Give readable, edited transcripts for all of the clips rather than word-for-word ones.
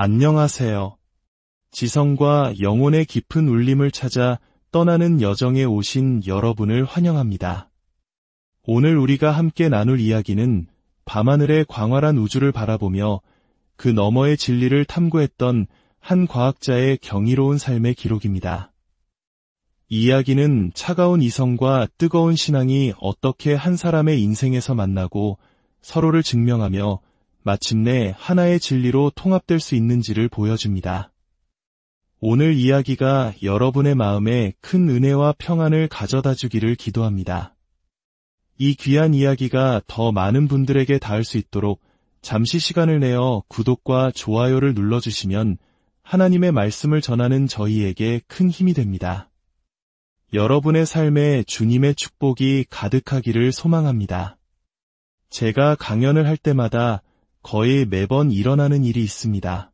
안녕하세요. 지성과 영혼의 깊은 울림을 찾아 떠나는 여정에 오신 여러분을 환영합니다. 오늘 우리가 함께 나눌 이야기는 밤하늘의 광활한 우주를 바라보며 그 너머의 진리를 탐구했던 한 과학자의 경이로운 삶의 기록입니다. 이 이야기는 차가운 이성과 뜨거운 신앙이 어떻게 한 사람의 인생에서 만나고 서로를 증명하며 마침내 하나의 진리로 통합될 수 있는지를 보여줍니다. 오늘 이야기가 여러분의 마음에 큰 은혜와 평안을 가져다 주기를 기도합니다. 이 귀한 이야기가 더 많은 분들에게 닿을 수 있도록 잠시 시간을 내어 구독과 좋아요를 눌러주시면 하나님의 말씀을 전하는 저희에게 큰 힘이 됩니다. 여러분의 삶에 주님의 축복이 가득하기를 소망합니다. 제가 강연을 할 때마다 거의 매번 일어나는 일이 있습니다.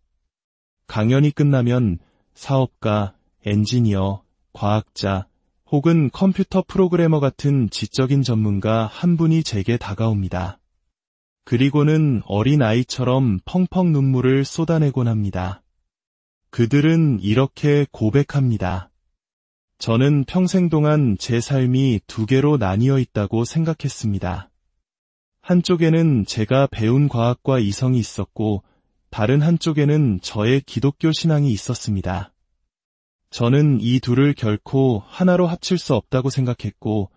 강연이 끝나면 사업가, 엔지니어, 과학자 혹은 컴퓨터 프로그래머 같은 지적인 전문가 한 분이 제게 다가옵니다. 그리고는 어린 아이처럼 펑펑 눈물을 쏟아내곤 합니다. 그들은 이렇게 고백합니다. 저는 평생 동안 제 삶이 두 개로 나뉘어 있다고 생각했습니다. 한쪽에는 제가 배운 과학과 이성이 있었고 다른 한쪽에는 저의 기독교 신앙이 있었습니다. 저는 이 둘을 결코 하나로 합칠 수 없다고 생각했고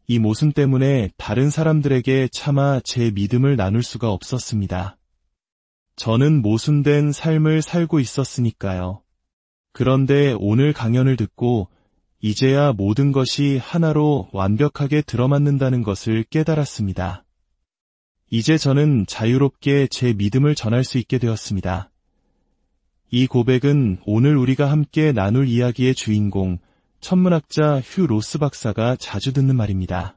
이 모순 때문에 다른 사람들에게 차마 제 믿음을 나눌 수가 없었습니다. 저는 모순된 삶을 살고 있었으니까요. 그런데 오늘 강연을 듣고 이제야 모든 것이 하나로 완벽하게 들어맞는다는 것을 깨달았습니다. 이제 저는 자유롭게 제 믿음을 전할 수 있게 되었습니다. 이 고백은 오늘 우리가 함께 나눌 이야기의 주인공, 천문학자 휴 로스 박사가 자주 듣는 말입니다.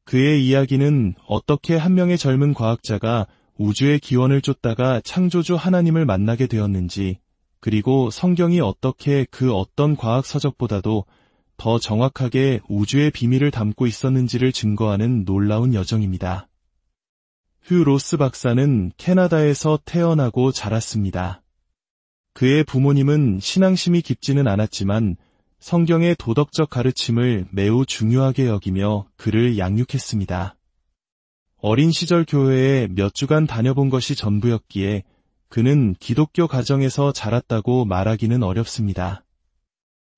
그의 이야기는 어떻게 한 명의 젊은 과학자가 우주의 기원을 쫓다가 창조주 하나님을 만나게 되었는지, 그리고 성경이 어떻게 그 어떤 과학 서적보다도 더 정확하게 우주의 비밀을 담고 있었는지를 증거하는 놀라운 여정입니다. 휴 로스 박사는 캐나다에서 태어나고 자랐습니다. 그의 부모님은 신앙심이 깊지는 않았지만 성경의 도덕적 가르침을 매우 중요하게 여기며 그를 양육했습니다. 어린 시절 교회에 몇 주간 다녀본 것이 전부였기에 그는 기독교 가정에서 자랐다고 말하기는 어렵습니다.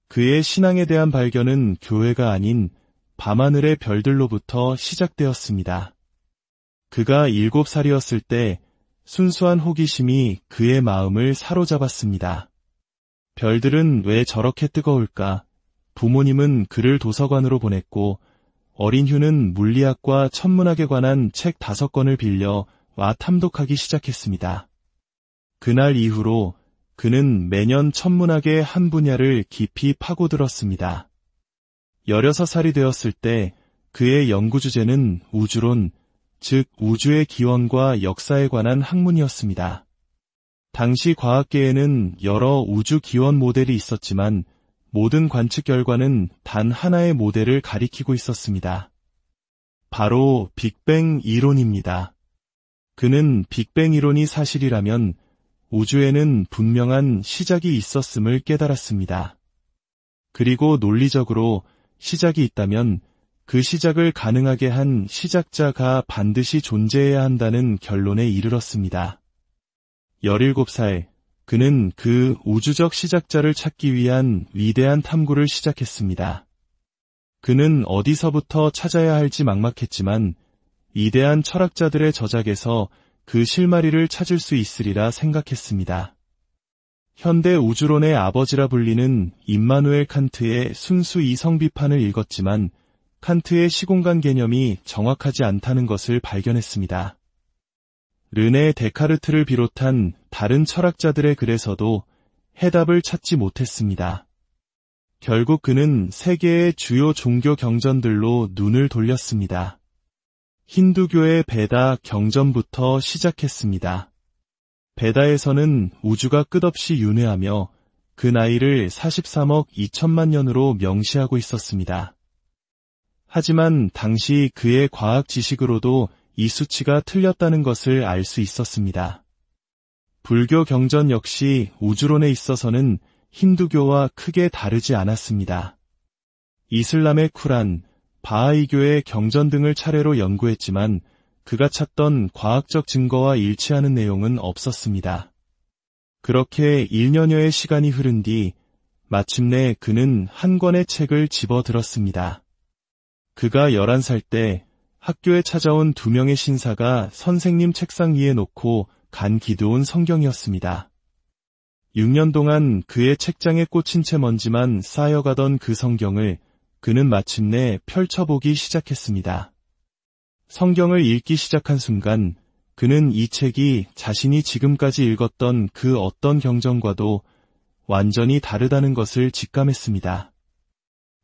그의 신앙에 대한 발견은 교회가 아닌 밤하늘의 별들로부터 시작되었습니다. 그가 7살이었을 때 순수한 호기심이 그의 마음을 사로잡았습니다. 별들은 왜 저렇게 뜨거울까? 부모님은 그를 도서관으로 보냈고 어린 휴는 물리학과 천문학에 관한 책 5권을 빌려 와 탐독하기 시작했습니다. 그날 이후로 그는 매년 천문학의 한 분야를 깊이 파고들었습니다. 16살이 되었을 때 그의 연구 주제는 우주론, 즉 우주의 기원과 역사에 관한 학문이었습니다. 당시 과학계에는 여러 우주 기원 모델이 있었지만 모든 관측 결과는 단 하나의 모델을 가리키고 있었습니다. 바로 빅뱅 이론입니다. 그는 빅뱅 이론이 사실이라면 우주에는 분명한 시작이 있었음을 깨달았습니다. 그리고 논리적으로 시작이 있다면 그 시작을 가능하게 한 시작자가 반드시 존재해야 한다는 결론에 이르렀습니다. 17살, 그는 그 우주적 시작자를 찾기 위한 위대한 탐구를 시작했습니다. 그는 어디서부터 찾아야 할지 막막했지만 위대한 철학자들의 저작에서 그 실마리를 찾을 수 있으리라 생각했습니다. 현대 우주론의 아버지라 불리는 임마누엘 칸트의 순수 이성 비판을 읽었지만 칸트의 시공간 개념이 정확하지 않다는 것을 발견했습니다. 르네 데카르트를 비롯한 다른 철학자들의 글에서도 해답을 찾지 못했습니다. 결국 그는 세계의 주요 종교 경전들로 눈을 돌렸습니다. 힌두교의 베다 경전부터 시작했습니다. 베다에서는 우주가 끝없이 윤회하며 그 나이를 43억 2천만 년으로 명시하고 있었습니다. 하지만 당시 그의 과학 지식으로도 이 수치가 틀렸다는 것을 알 수 있었습니다. 불교 경전 역시 우주론에 있어서는 힌두교와 크게 다르지 않았습니다. 이슬람의 쿠란, 바하이교의 경전 등을 차례로 연구했지만 그가 찾던 과학적 증거와 일치하는 내용은 없었습니다. 그렇게 1년여의 시간이 흐른 뒤 마침내 그는 한 권의 책을 집어들었습니다. 그가 11살 때 학교에 찾아온 2명의 신사가 선생님 책상 위에 놓고 간 기도온 성경이었습니다. 6년 동안 그의 책장에 꽂힌 채 먼지만 쌓여가던 그 성경을 그는 마침내 펼쳐보기 시작했습니다. 성경을 읽기 시작한 순간 그는 이 책이 자신이 지금까지 읽었던 그 어떤 경전과도 완전히 다르다는 것을 직감했습니다.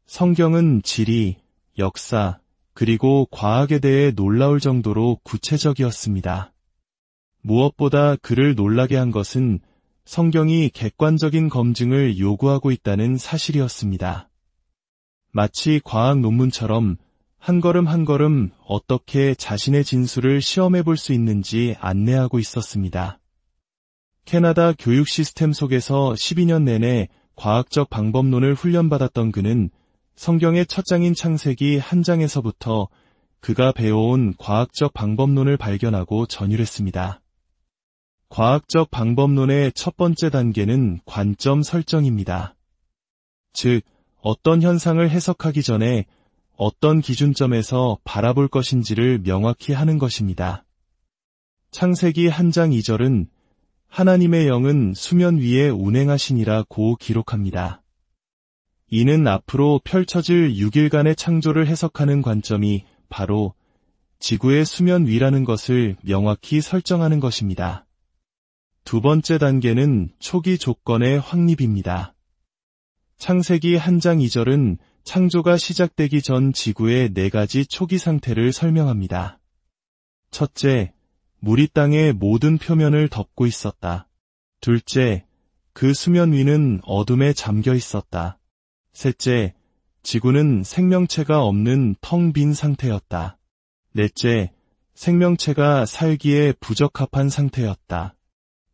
성경은 지리, 역사, 그리고 과학에 대해 놀라울 정도로 구체적이었습니다. 무엇보다 그를 놀라게 한 것은 성경이 객관적인 검증을 요구하고 있다는 사실이었습니다. 마치 과학 논문처럼 한 걸음 한 걸음 어떻게 자신의 진술을 시험해 볼 수 있는지 안내하고 있었습니다. 캐나다 교육 시스템 속에서 12년 내내 과학적 방법론을 훈련받았던 그는 성경의 첫 장인 창세기 한 장에서부터 그가 배워온 과학적 방법론을 발견하고 전율했습니다. 과학적 방법론의 첫 번째 단계는 관점 설정입니다. 즉, 어떤 현상을 해석하기 전에 어떤 기준점에서 바라볼 것인지를 명확히 하는 것입니다. 창세기 한 장 2절은 하나님의 영은 수면 위에 운행하시니라고 기록합니다. 이는 앞으로 펼쳐질 6일간의 창조를 해석하는 관점이 바로 지구의 수면 위라는 것을 명확히 설정하는 것입니다. 두 번째 단계는 초기 조건의 확립입니다. 창세기 한 장 2절은 창조가 시작되기 전 지구의 4가지 초기 상태를 설명합니다. 첫째, 물이 땅의 모든 표면을 덮고 있었다. 둘째, 그 수면 위는 어둠에 잠겨 있었다. 셋째, 지구는 생명체가 없는 텅 빈 상태였다. 넷째, 생명체가 살기에 부적합한 상태였다.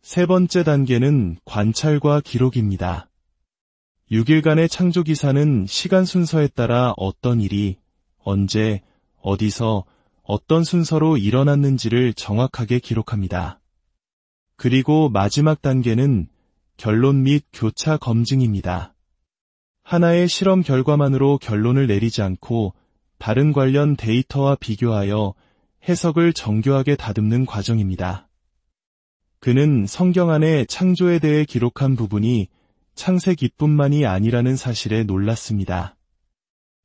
세 번째 단계는 관찰과 기록입니다. 6일간의 창조 기사는 시간 순서에 따라 어떤 일이, 언제, 어디서, 어떤 순서로 일어났는지를 정확하게 기록합니다. 그리고 마지막 단계는 결론 및 교차 검증입니다. 하나의 실험 결과만으로 결론을 내리지 않고 다른 관련 데이터와 비교하여 해석을 정교하게 다듬는 과정입니다. 그는 성경 안에 창조에 대해 기록한 부분이 창세기뿐만이 아니라는 사실에 놀랐습니다.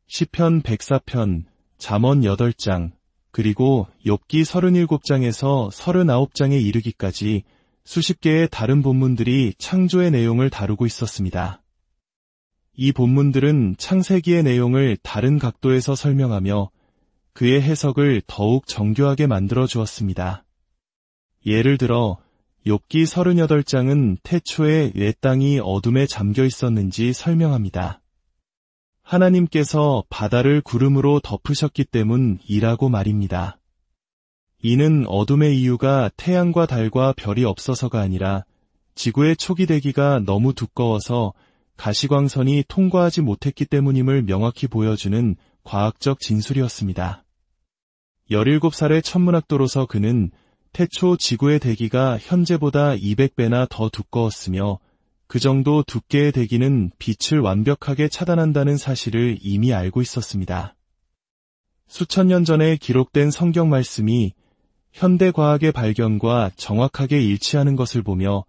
시편 104편, 잠언 8장, 그리고 욥기 37장에서 39장에 이르기까지 수십 개의 다른 본문들이 창조의 내용을 다루고 있었습니다. 이 본문들은 창세기의 내용을 다른 각도에서 설명하며 그의 해석을 더욱 정교하게 만들어 주었습니다. 예를 들어 욥기 38장은 태초에 왜 땅이 어둠에 잠겨 있었는지 설명합니다. 하나님께서 바다를 구름으로 덮으셨기 때문이라고 말입니다. 이는 어둠의 이유가 태양과 달과 별이 없어서가 아니라 지구의 초기 대기가 너무 두꺼워서 가시광선이 통과하지 못했기 때문임을 명확히 보여주는 과학적 진술이었습니다. 17살의 천문학도로서 그는 태초 지구의 대기가 현재보다 200배나 더 두꺼웠으며 그 정도 두께의 대기는 빛을 완벽하게 차단한다는 사실을 이미 알고 있었습니다. 수천 년 전에 기록된 성경 말씀이 현대 과학의 발견과 정확하게 일치하는 것을 보며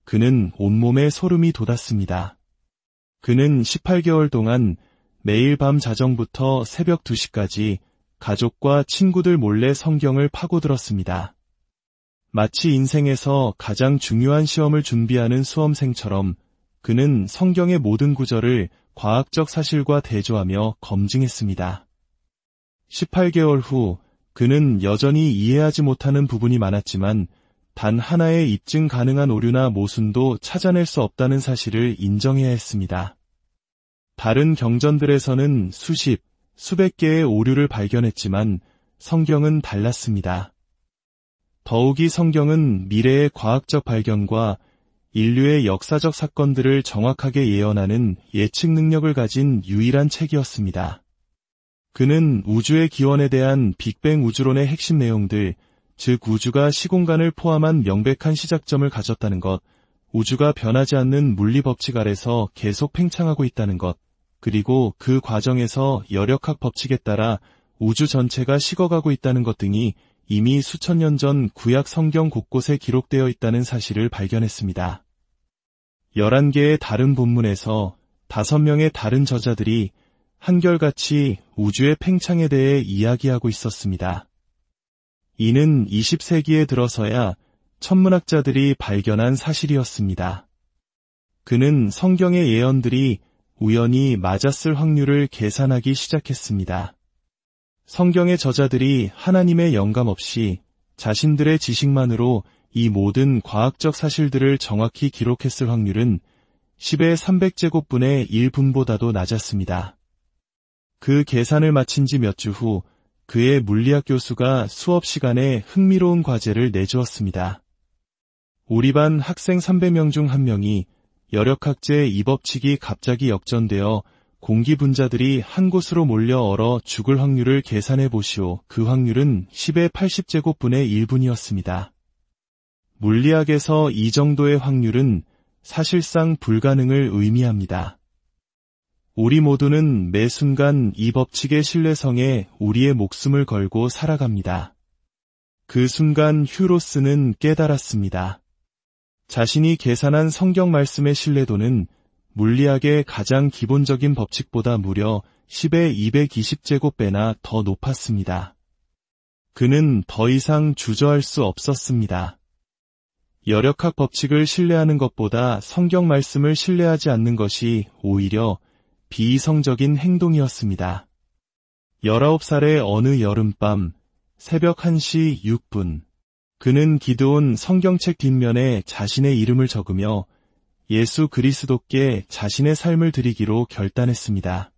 그는 온몸에 소름이 돋았습니다. 그는 18개월 동안 매일 밤 자정부터 새벽 2시까지 가족과 친구들 몰래 성경을 파고들었습니다. 마치 인생에서 가장 중요한 시험을 준비하는 수험생처럼 그는 성경의 모든 구절을 과학적 사실과 대조하며 검증했습니다. 18개월 후 그는 여전히 이해하지 못하는 부분이 많았지만 단 하나의 입증 가능한 오류나 모순도 찾아낼 수 없다는 사실을 인정해야 했습니다. 다른 경전들에서는 수십, 수백 개의 오류를 발견했지만 성경은 달랐습니다. 더욱이 성경은 미래의 과학적 발견과 인류의 역사적 사건들을 정확하게 예언하는 예측 능력을 가진 유일한 책이었습니다. 그는 우주의 기원에 대한 빅뱅 우주론의 핵심 내용들, 즉 우주가 시공간을 포함한 명백한 시작점을 가졌다는 것, 우주가 변하지 않는 물리 법칙 아래서 계속 팽창하고 있다는 것, 그리고 그 과정에서 열역학 법칙에 따라 우주 전체가 식어가고 있다는 것 등이 이미 수천 년 전 구약 성경 곳곳에 기록되어 있다는 사실을 발견했습니다. 11개의 다른 본문에서 5명의 다른 저자들이 한결같이 우주의 팽창에 대해 이야기하고 있었습니다. 이는 20세기에 들어서야 천문학자들이 발견한 사실이었습니다. 그는 성경의 예언들이 우연히 맞았을 확률을 계산하기 시작했습니다. 성경의 저자들이 하나님의 영감 없이 자신들의 지식만으로 이 모든 과학적 사실들을 정확히 기록했을 확률은 10의 300제곱분의 1분보다도 낮았습니다. 그 계산을 마친 지 몇 주 후 그의 물리학 교수가 수업 시간에 흥미로운 과제를 내주었습니다. 우리 반 학생 300명 중 1명이 열역학제 이 법칙이 갑자기 역전되어 공기 분자들이 한 곳으로 몰려 얼어 죽을 확률을 계산해 보시오. 그 확률은 10의 80제곱분의 1분이었습니다. 물리학에서 이 정도의 확률은 사실상 불가능을 의미합니다. 우리 모두는 매 순간 이 법칙의 신뢰성에 우리의 목숨을 걸고 살아갑니다. 그 순간 휴로스는 깨달았습니다. 자신이 계산한 성경 말씀의 신뢰도는 물리학의 가장 기본적인 법칙보다 무려 10의 220제곱배나 더 높았습니다. 그는 더 이상 주저할 수 없었습니다. 열역학 법칙을 신뢰하는 것보다 성경 말씀을 신뢰하지 않는 것이 오히려 비이성적인 행동이었습니다. 19살의 어느 여름밤 새벽 1시 6분 그는 기드온 성경책 뒷면에 자신의 이름을 적으며 예수 그리스도께 자신의 삶을 드리기로 결단했습니다.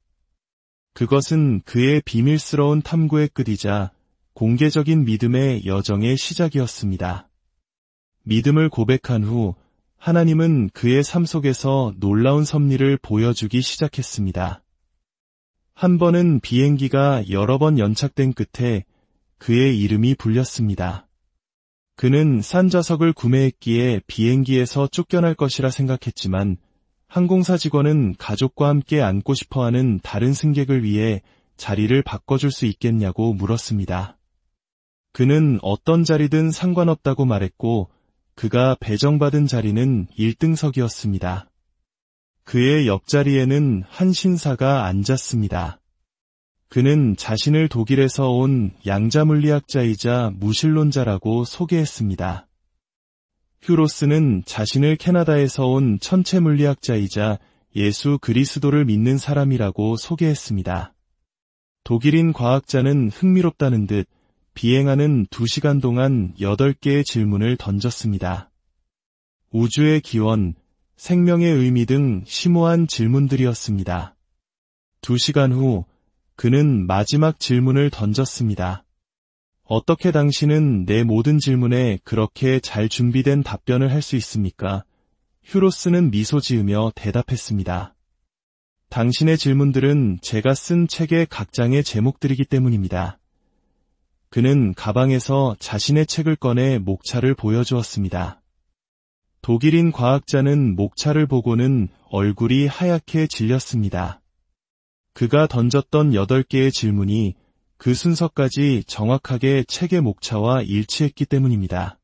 그것은 그의 비밀스러운 탐구의 끝이자 공개적인 믿음의 여정의 시작이었습니다. 믿음을 고백한 후 하나님은 그의 삶 속에서 놀라운 섭리를 보여주기 시작했습니다. 한 번은 비행기가 여러 번 연착된 끝에 그의 이름이 불렸습니다. 그는 싼 좌석을 구매했기에 비행기에서 쫓겨날 것이라 생각했지만 항공사 직원은 가족과 함께 앉고 싶어하는 다른 승객을 위해 자리를 바꿔줄 수 있겠냐고 물었습니다. 그는 어떤 자리든 상관없다고 말했고 그가 배정받은 자리는 1등석이었습니다. 그의 옆자리에는 한 신사가 앉았습니다. 그는 자신을 독일에서 온 양자물리학자이자 무신론자라고 소개했습니다. 휴로스는 자신을 캐나다에서 온 천체물리학자이자 예수 그리스도를 믿는 사람이라고 소개했습니다. 독일인 과학자는 흥미롭다는 듯 비행하는 2시간 동안 8개의 질문을 던졌습니다. 우주의 기원, 생명의 의미 등 심오한 질문들이었습니다. 2시간 후 그는 마지막 질문을 던졌습니다. 어떻게 당신은 내 모든 질문에 그렇게 잘 준비된 답변을 할 수 있습니까? 휴로스는 미소 지으며 대답했습니다. 당신의 질문들은 제가 쓴 책의 각 장의 제목들이기 때문입니다. 그는 가방에서 자신의 책을 꺼내 목차를 보여주었습니다. 독일인 과학자는 목차를 보고는 얼굴이 하얗게 질렸습니다. 그가 던졌던 8개의 질문이 그 순서까지 정확하게 책의 목차와 일치했기 때문입니다.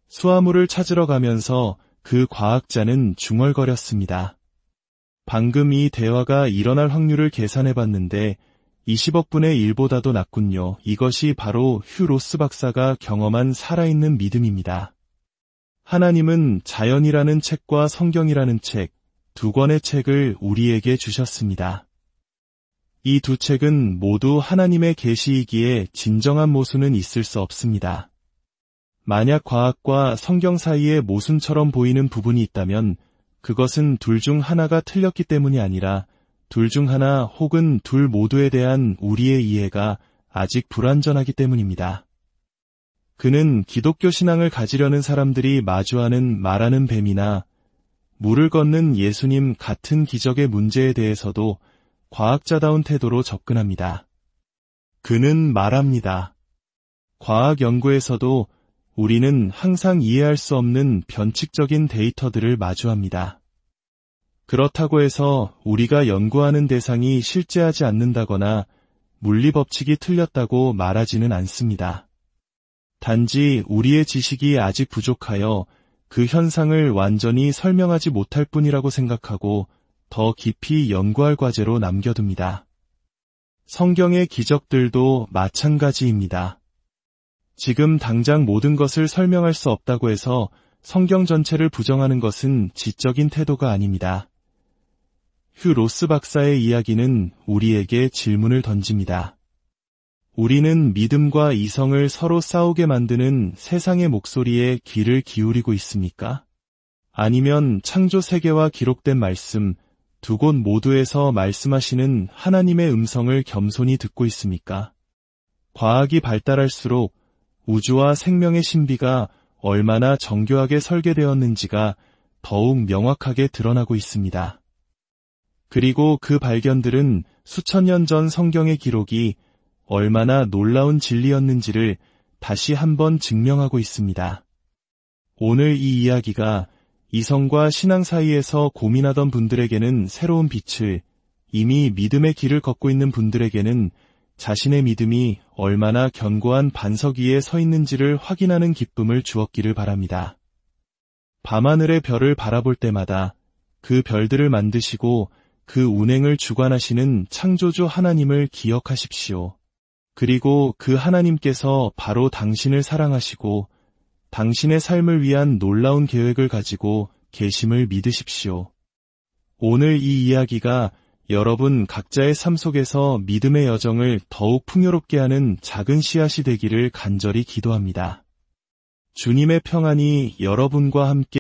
수화물을 찾으러 가면서 그 과학자는 중얼거렸습니다. 방금 이 대화가 일어날 확률을 계산해봤는데 20억 분의 1보다도 낮군요. 이것이 바로 휴 로스 박사가 경험한 살아있는 믿음입니다. 하나님은 자연이라는 책과 성경이라는 책, 2권의 책을 우리에게 주셨습니다. 이 2책은 모두 하나님의 계시이기에 진정한 모순은 있을 수 없습니다. 만약 과학과 성경 사이에 모순처럼 보이는 부분이 있다면 그것은 둘 중 하나가 틀렸기 때문이 아니라 둘 중 하나 혹은 둘 모두에 대한 우리의 이해가 아직 불완전하기 때문입니다. 그는 기독교 신앙을 가지려는 사람들이 마주하는 말하는 뱀이나 물을 걷는 예수님 같은 기적의 문제에 대해서도 과학자다운 태도로 접근합니다. 그는 말합니다. 과학 연구에서도 우리는 항상 이해할 수 없는 변칙적인 데이터들을 마주합니다. 그렇다고 해서 우리가 연구하는 대상이 실제하지 않는다거나 물리 법칙이 틀렸다고 말하지는 않습니다. 단지 우리의 지식이 아직 부족하여 그 현상을 완전히 설명하지 못할 뿐이라고 생각하고 더 깊이 연구할 과제로 남겨둡니다. 성경의 기적들도 마찬가지입니다. 지금 당장 모든 것을 설명할 수 없다고 해서 성경 전체를 부정하는 것은 지적인 태도가 아닙니다. 휴 로스 박사의 이야기는 우리에게 질문을 던집니다. 우리는 믿음과 이성을 서로 싸우게 만드는 세상의 목소리에 귀를 기울이고 있습니까? 아니면 창조 세계와 기록된 말씀, 두 곳 모두에서 말씀하시는 하나님의 음성을 겸손히 듣고 있습니까? 과학이 발달할수록 우주와 생명의 신비가 얼마나 정교하게 설계되었는지가 더욱 명확하게 드러나고 있습니다. 그리고 그 발견들은 수천 년 전 성경의 기록이 얼마나 놀라운 진리였는지를 다시 한번 증명하고 있습니다. 오늘 이 이야기가 이성과 신앙 사이에서 고민하던 분들에게는 새로운 빛을, 이미 믿음의 길을 걷고 있는 분들에게는 자신의 믿음이 얼마나 견고한 반석 위에 서 있는지를 확인하는 기쁨을 주었기를 바랍니다. 밤하늘의 별을 바라볼 때마다 그 별들을 만드시고 그 운행을 주관하시는 창조주 하나님을 기억하십시오. 그리고 그 하나님께서 바로 당신을 사랑하시고 당신의 삶을 위한 놀라운 계획을 가지고 계심을 믿으십시오. 오늘 이 이야기가 여러분 각자의 삶 속에서 믿음의 여정을 더욱 풍요롭게 하는 작은 씨앗이 되기를 간절히 기도합니다. 주님의 평안이 여러분과 함께